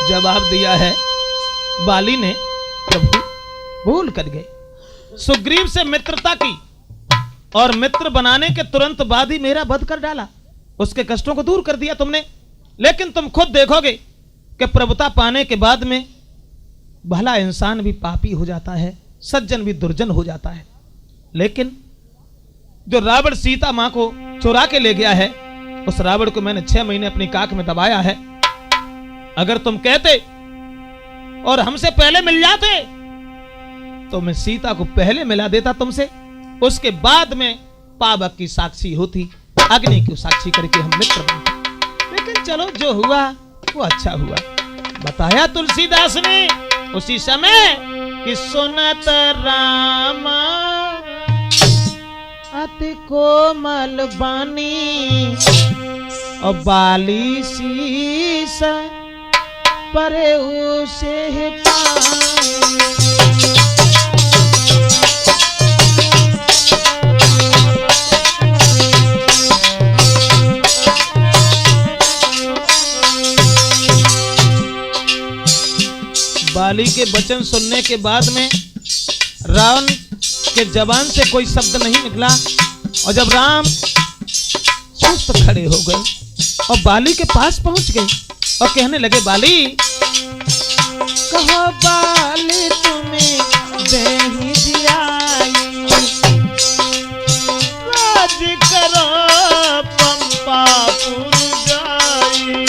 जवाब दिया है बाली ने, प्रभु भूल कर गए, सुग्रीव से मित्रता की और मित्र बनाने के तुरंत बाद ही मेरा वध कर डाला, उसके कष्टों को दूर कर दिया तुमने। लेकिन तुम खुद देखोगे कि प्रभुता पाने के बाद में भला इंसान भी पापी हो जाता है, सज्जन भी दुर्जन हो जाता है। लेकिन जो रावण सीता मां को चुरा के ले गया है, उस रावण को मैंने 6 महीने अपनी काख में दबाया है। अगर तुम कहते और हमसे पहले मिल जाते तो मैं सीता को पहले मिला देता तुमसे, उसके बाद में पावक की साक्षी होती, अग्नि की साक्षी करके हम मित्र बनते। लेकिन चलो जो हुआ को अच्छा हुआ। बताया तुलसीदास ने उसी समय कि सुनत राम अति कोमल बानी और बाली शीस परे उसे पानी। बाली के वचन सुनने के बाद में रावण के जबान से कोई शब्द नहीं निकला और जब राम सुस्त खड़े हो गए और बाली के पास पहुंच गए और कहने लगे, बाली कहो बाली तुम्हें देही दियाई, राज करो पंपापुर जाई।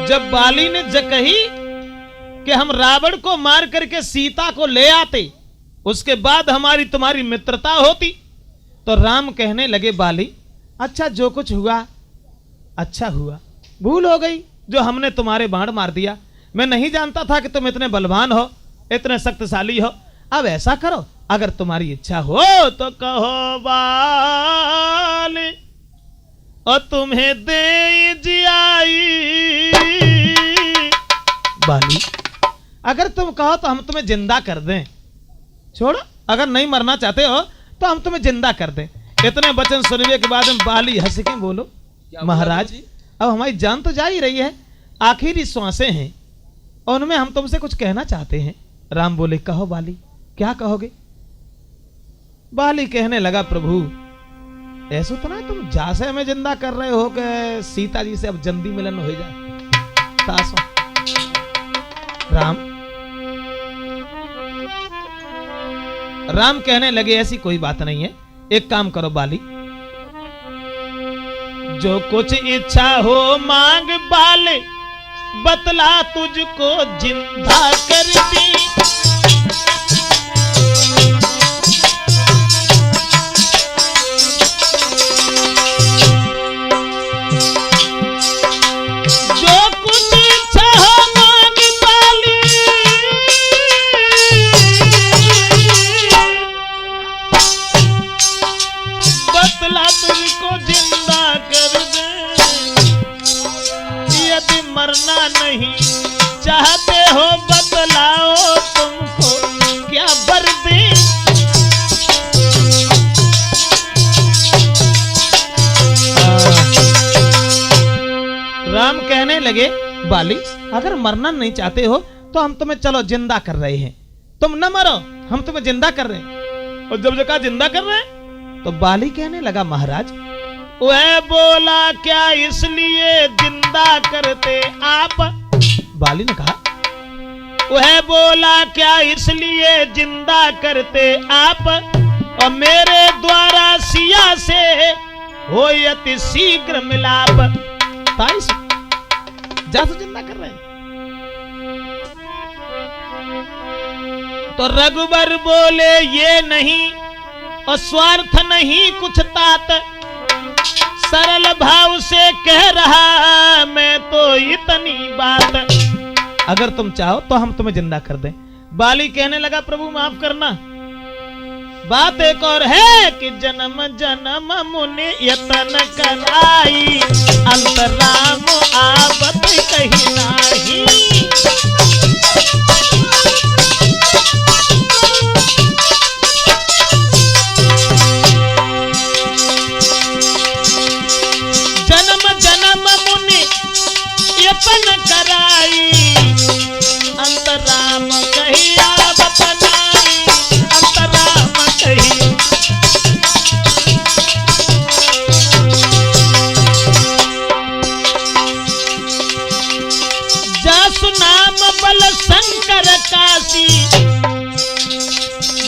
जब बाली ने कही कि हम रावण को मार करके सीता को ले आते, उसके बाद हमारी तुम्हारी मित्रता होती, तो राम कहने लगे, बाली अच्छा जो कुछ हुआ अच्छा हुआ, भूल हो गई जो हमने तुम्हारे बाण मार दिया। मैं नहीं जानता था कि तुम इतने बलवान हो, इतने शक्तिशाली हो। अब ऐसा करो, अगर तुम्हारी इच्छा हो तो कहो बाली और तुम्हें दे जियाई। बाली अगर तुम कहो तो हम तुम्हें जिंदा कर दें, छोड़ो अगर नहीं मरना चाहते हो तो हम तुम्हें जिंदा कर दें। इतने वचन सुनने के बाद में बाली हंस के बोलो, महाराज अब हमारी जान तो जा ही रही है, आखिरी श्वासें हैं और उनमें हम तुमसे कुछ कहना चाहते हैं। राम बोले, कहो बाली क्या कहोगे। बाली कहने लगा, प्रभु ऐसा तो ना तुम जासे में जिंदा कर रहे हो कि सीता जी से अब जल्दी मिलन हो जाए। तासो राम कहने लगे, ऐसी कोई बात नहीं है, एक काम करो बाली, जो कुछ इच्छा हो मांग बाले, बतला तुझको जिंदा कर दी। मरना नहीं चाहते हो बतलाओ तुमको क्या वर दें। राम कहने लगे, बाली अगर मरना नहीं चाहते हो तो हम तुम्हें चलो जिंदा कर रहे हैं, तुम न मरो हम तुम्हें जिंदा कर रहे हैं। और जब कहा जिंदा कर रहे हैं तो बाली कहने लगा, महाराज वह बोला क्या इसलिए जिंदा करते आप। बाली ने कहा, वह बोला क्या इसलिए जिंदा करते आप, और मेरे द्वारा सिया से हो अति शीघ्र मिलाप। ताइस जा तो जिंदा कर रहे हैं। तो रघुबर बोले, ये नहीं और स्वार्थ नहीं कुछ तात, सरल भाव से कह रहा मैं तो इतनी बात। अगर तुम चाहो तो हम तुम्हें जिंदा कर दें। बाली कहने लगा, प्रभु माफ करना, बात एक और है कि जन्म जन्म मुनि यतन कराई, अंतराम आवत कहीं नाही। जन्म जन्म मुनि यतन कराई, सुनाम बल शंकर काशी,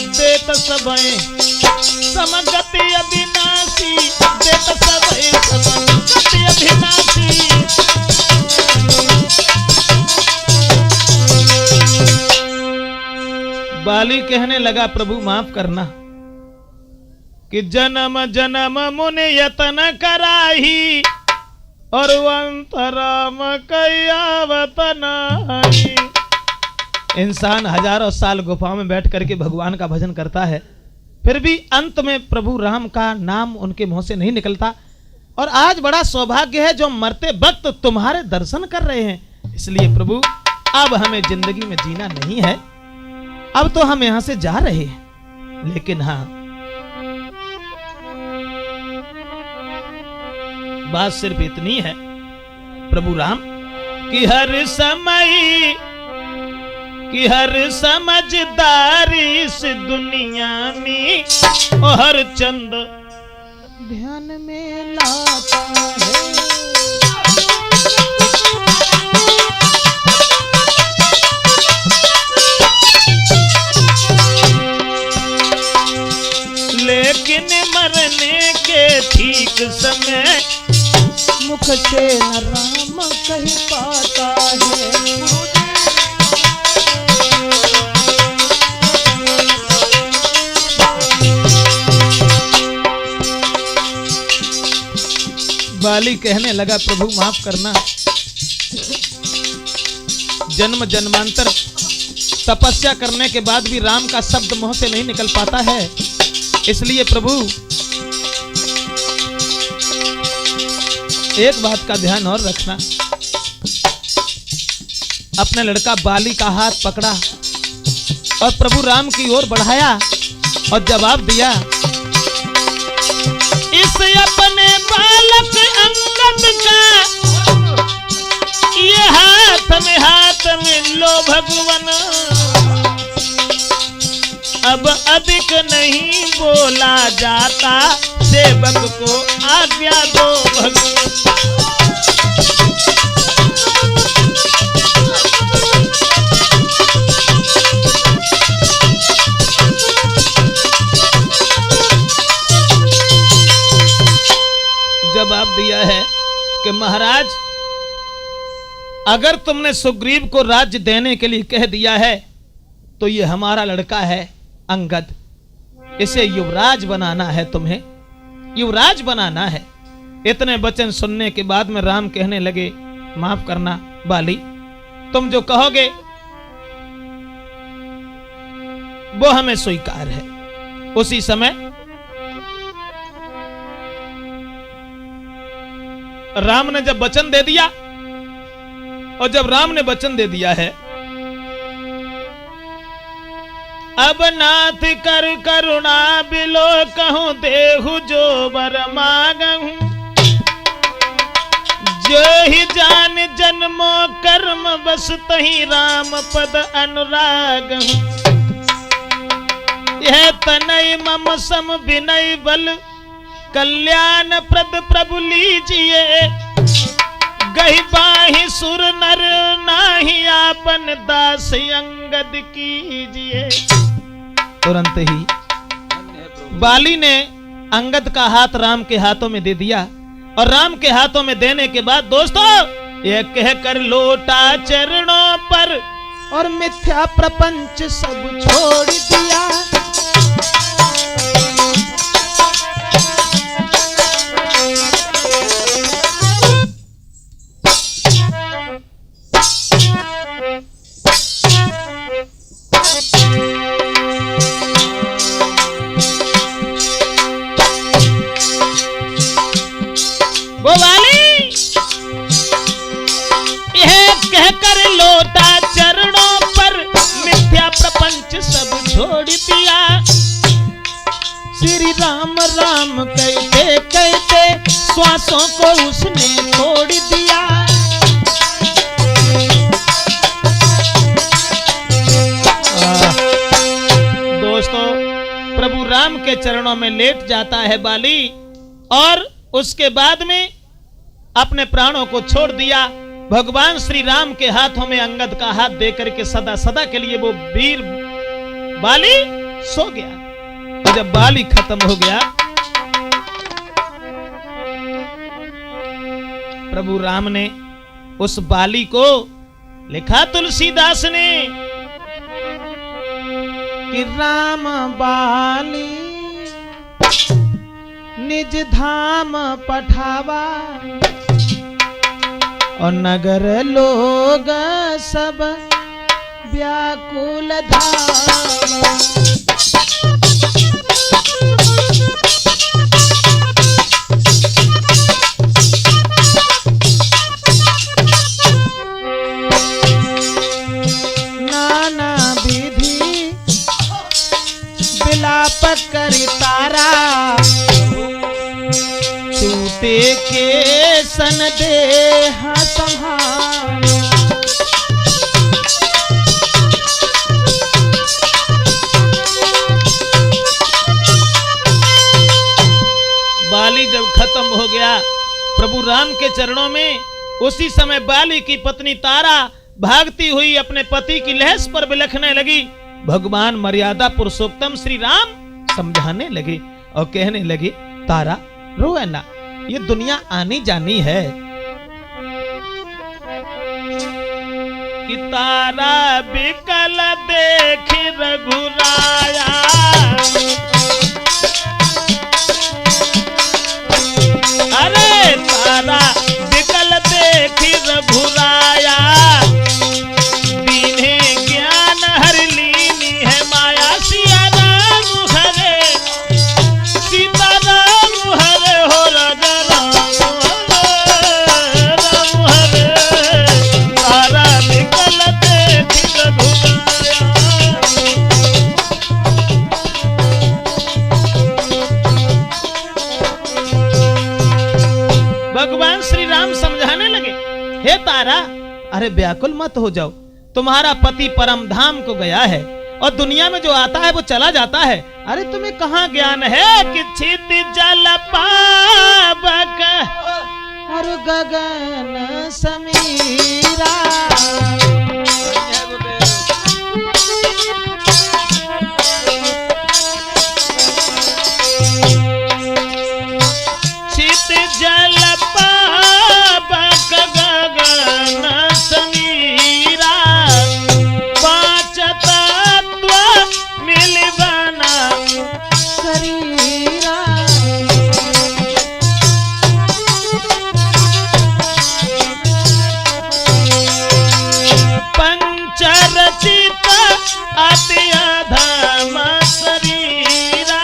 देत सबय समगति अविनाशी, देत सबय समगति अविनाशी। बाली कहने लगा प्रभु माफ करना कि जन्म जन्म मुनि यतन कराही, और अंतराम कयावत नाही। इंसान हजारों साल गुफाओं में बैठ करके भगवान का भजन करता है, फिर भी अंत में प्रभु राम का नाम उनके मुंह से नहीं निकलता। और आज बड़ा सौभाग्य है जो मरते वक्त तुम्हारे दर्शन कर रहे हैं। इसलिए प्रभु अब हमें जिंदगी में जीना नहीं है, अब तो हम यहां से जा रहे हैं। लेकिन हाँ, बात सिर्फ इतनी है प्रभु राम कि हर समझदारी इस दुनिया में और हर चंद ध्यान में लाता है। लेकिन मरने के ठीक समय मुख से न राम कह पाता है। बाली कहने लगा प्रभु माफ करना, जन्म जन्मांतर तपस्या करने के बाद भी राम का शब्द मुंह से नहीं निकल पाता है। इसलिए प्रभु एक बात का ध्यान और रखना। अपने लड़का बाली का हाथ पकड़ा और प्रभु राम की ओर बढ़ाया और जवाब दिया, इस अपने बालक अंगद का ये हाथ में लो भगवान, अब अधिक नहीं बोला जाता, सेवक को आज्ञा दो भगवान। जवाब दिया है कि महाराज, अगर तुमने सुग्रीव को राज्य देने के लिए कह दिया है तो ये हमारा लड़का है अंगद, इसे युवराज बनाना है, तुम्हें युवराज बनाना है। इतने वचन सुनने के बाद में राम कहने लगे, माफ करना बाली, तुम जो कहोगे वो हमें स्वीकार है। उसी समय राम ने जब वचन दे दिया, और जब राम ने वचन दे दिया है, अब नाथ कर करुणा बिलो कहूं देहु जो बर मांगहूं, जो ही जान जन्मो कर्म बस तही राम पद अनुराग हूं। यह तनय मम सम विनय बल कल्याण प्रद प्रभु लीजिए, गही बाही सुर नर नाही आपन दास अंगद कीजिए। तुरंत ही बाली ने अंगद का हाथ राम के हाथों में दे दिया, और राम के हाथों में देने के बाद दोस्तों ये कहकर लोटा चरणों पर और मिथ्या प्रपंच सब छोड़ दिया। वो वाली यह कहकर लोटा चरणों पर मिथ्या प्रपंच सब छोड़ दिया। श्री राम राम कहते कहते श्वासों को उसने तोड़ दिया। दोस्तों प्रभु राम के चरणों में लेट जाता है बाली, और उसके बाद में अपने प्राणों को छोड़ दिया। भगवान श्री राम के हाथों में अंगद का हाथ देकर के सदा सदा के लिए वो वीर बाली सो गया। तो जब बाली खत्म हो गया, प्रभु राम ने उस बाली को लिखा तुलसीदास ने कि राम बाली निज धाम पठावा और नगर लोग सब व्याकुल धावा। नाना विधि बिलाप करि तारा, टूटे के सन देह संहार। बाली जब खत्म हो गया प्रभु राम के चरणों में, उसी समय बाली की पत्नी तारा भागती हुई अपने पति की लहस पर बिलखने लगी। भगवान मर्यादा पुरुषोत्तम श्री राम समझाने लगे और कहने लगे, तारा रोए ना, ये दुनिया आनी जानी है। कि तारा बिकल देख रघुराया, अरे तारा बिकल देख रघुराया, दीन्हे ज्ञान हर लीनी है माया। सिया राम हरे सीता राम हरे हो राजा राम हरे, तारा बिकल देख रघुराया। भगवान श्री राम समझाने लगे, हे तारा, अरे व्याकुल मत हो जाओ, तुम्हारा पति परम धाम को गया है और दुनिया में जो आता है वो चला जाता है। अरे तुम्हें कहाँ ज्ञान है कि छित जल पावक और गगन समीरा। छित जल पावक गगन समीरा, पांच तत्व मिलवना शरीरा। पंचरचित अति अधम शरीरा।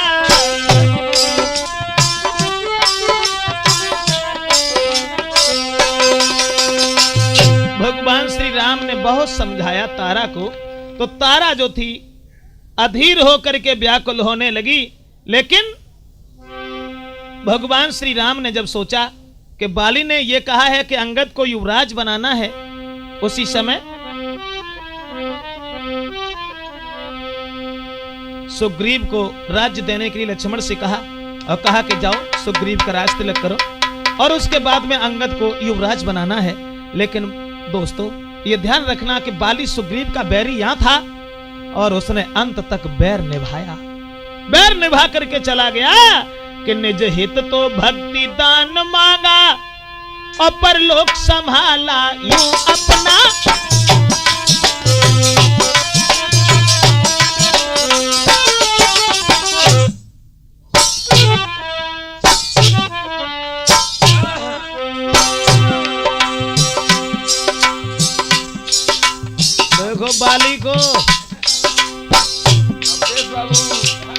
भगवान श्री राम ने बहुत समझाया तारा को, तो तारा जो थी अधीर होकर के व्याकुल होने लगी। लेकिन भगवान श्री राम ने जब सोचा कि बाली ने यह कहा है कि अंगद को युवराज बनाना है, उसी समय सुग्रीव को राज्य देने के लिए लक्ष्मण से कहा और कहा कि जाओ सुग्रीव का राज तिलक करो और उसके बाद में अंगद को युवराज बनाना है। लेकिन दोस्तों ये ध्यान रखना कि बाली सुग्रीव का बैरी यहां था और उसने अंत तक बैर निभाया, बैर निभा करके चला गया कि निज हित तो भक्ति दान मांगा और परलोक संभाला यूं अपना। देखो बाली को,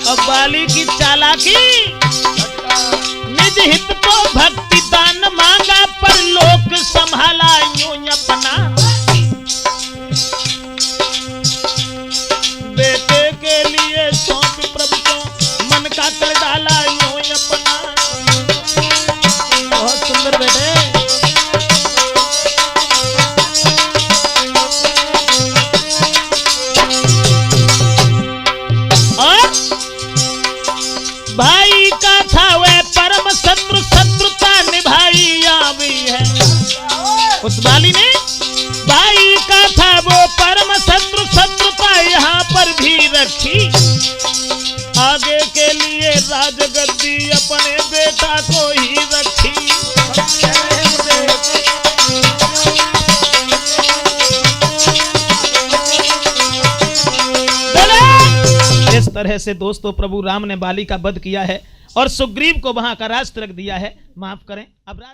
अब बाली की चालाकी, निज हित को भक्ति दान मांगा पर लोक संभाला यूं अपना। बेटे के लिए सौंप प्रभु को मन का कर डाला यूं अपना। बहुत सुंदर बेटे। भाई का था वह परम शत्रु, शत्रुता निभाई आवी है। उस बाली ने भाई का था वो परम शत्रु, शत्रुता यहाँ पर भी रखी। आगे के लिए राजगद्दी अपने बेटा को ही रखी। इस तरह से दोस्तों प्रभु राम ने बाली का वध किया है और सुग्रीव को वहां का राज तिलक दिया है। माफ करें अब